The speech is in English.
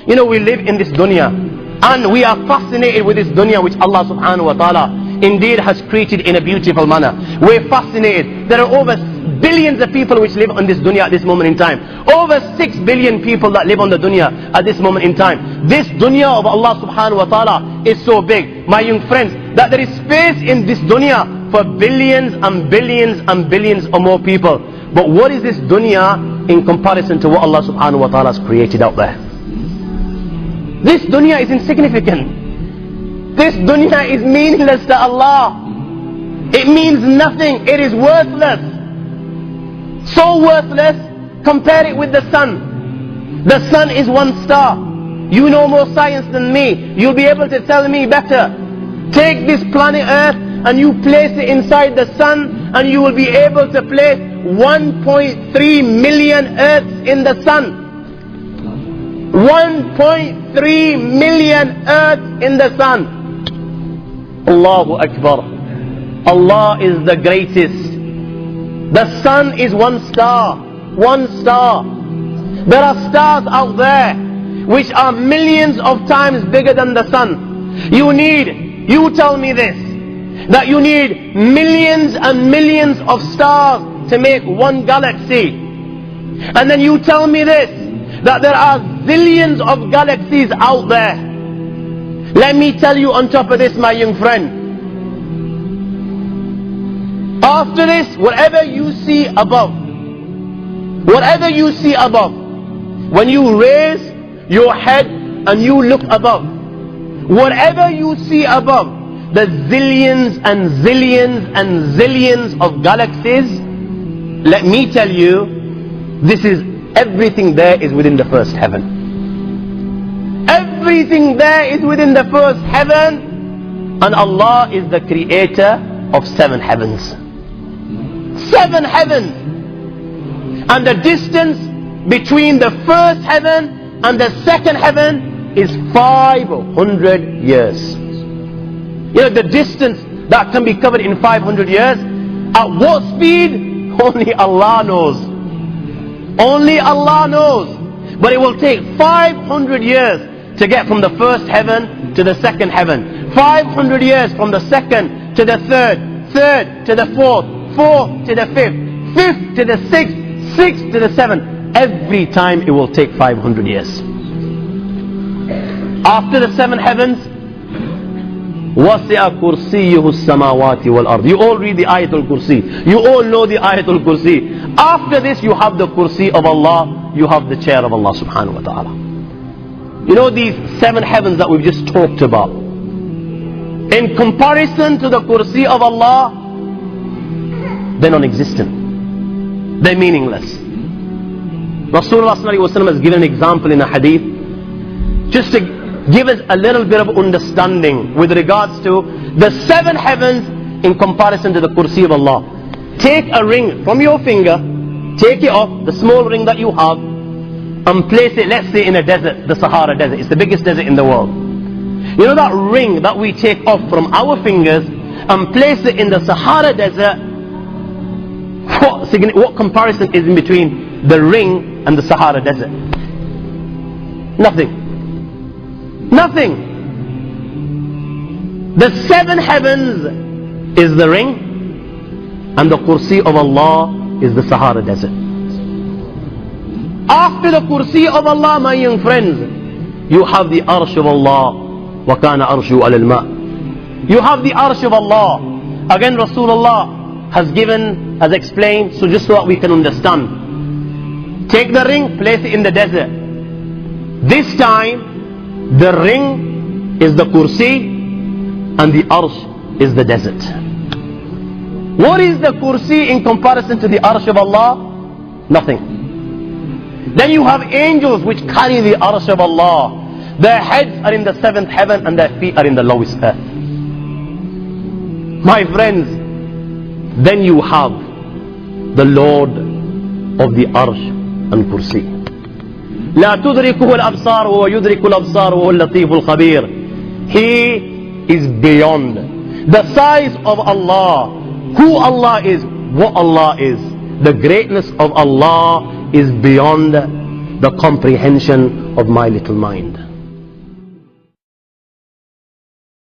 You know, we live in this dunya, and we are fascinated with this dunya which Allah subhanahu wa ta'ala indeed has created in a beautiful manner. We're fascinated. There are over billions of people which live on this dunya at this moment in time. Over 6 billion people that live on the dunya at this moment in time. This dunya of Allah subhanahu wa ta'ala is so big, my young friends, that there is space in this dunya for billions and billions and billions or more people. But what is this dunya in comparison to what Allah subhanahu wa ta'ala has created out there? This dunya is insignificant. This dunya is meaningless to Allah. It means nothing. It is worthless. So worthless, compare it with the sun. The sun is one star. You know more science than me. You'll be able to tell me better. Take this planet Earth and you place it inside the sun, and you will be able to place 1.3 million Earths in the sun. 1.3 million Earths in the sun. Allahu Akbar. Allah is the greatest. The sun is one star. One star. There are stars out there which are millions of times bigger than the sun. You tell me this, that you need millions and millions of stars to make one galaxy. And then you tell me this, that there are zillions of galaxies out there. Let me tell you on top of this, my young friend. After this, whatever you see above, when you raise your head and you look above, whatever you see above, the zillions and zillions and zillions of galaxies, let me tell you, this is everything there is within the first heaven. Everything there is within the first heaven, and Allah is the creator of 7 heavens. 7 heavens. And the distance between the first heaven and the second heaven is 500 years. You know, the distance that can be covered in 500 years, at what speed? Only Allah knows. Only Allah knows. But it will take 500 years to get from the first heaven to the second heaven. 500 years from the second to the third, third to the fourth, fourth to the fifth, fifth to the sixth, sixth to the seventh. Every time it will take 500 years. After the 7 heavens, وَسِعَ كُرْسِيُّهُ السَّمَاوَاتِ وَالْأَرْضِ. You all read the Ayatul Kursi. You all know the Ayatul Kursi. After this you have the Kursi of Allah. You have the chair of Allah subhanahu wa ta'ala. You know these 7 heavens that we've just talked about, in comparison to the Kursi of Allah, they're non-existent. They're meaningless. Rasulullah sallallahu alaihi wasallam has given an example in a hadith, just to give us a little bit of understanding with regards to the 7 heavens in comparison to the Kursi of Allah. Take a ring from your finger, take it off, the small ring that you have, and place it, let's say, in a desert, the Sahara Desert. It's the biggest desert in the world. You know that ring that we take off from our fingers and place it in the Sahara Desert? What comparison is in between the ring and the Sahara Desert? Nothing. Nothing. The 7 heavens is the ring, and the Kursi of Allah is the Sahara Desert. After the Kursi of Allah, my young friends, you have the Arsh of Allah. وَكَانَ أَرْشُهُ عَلَى الْمَاءِ. You have the Arsh of Allah. Again, Rasulullah has explained, so just so that we can understand. Take the ring, place it in the desert. This time, the ring is the Kursi and the Arsh is the desert. What is the Kursi in comparison to the Arsh of Allah? Nothing. Then you have angels which carry the Arsh of Allah. Their heads are in the 7th heaven and their feet are in the lowest earth. My friends, then you have the Lord of the Arsh and Kursi. لا تدركه الأبصار وهو يدرك الأبصار وهو اللطيف الخبير. He is beyond. The size of Allah, who Allah is, what Allah is, the greatness of Allah is beyond the comprehension of my little mind.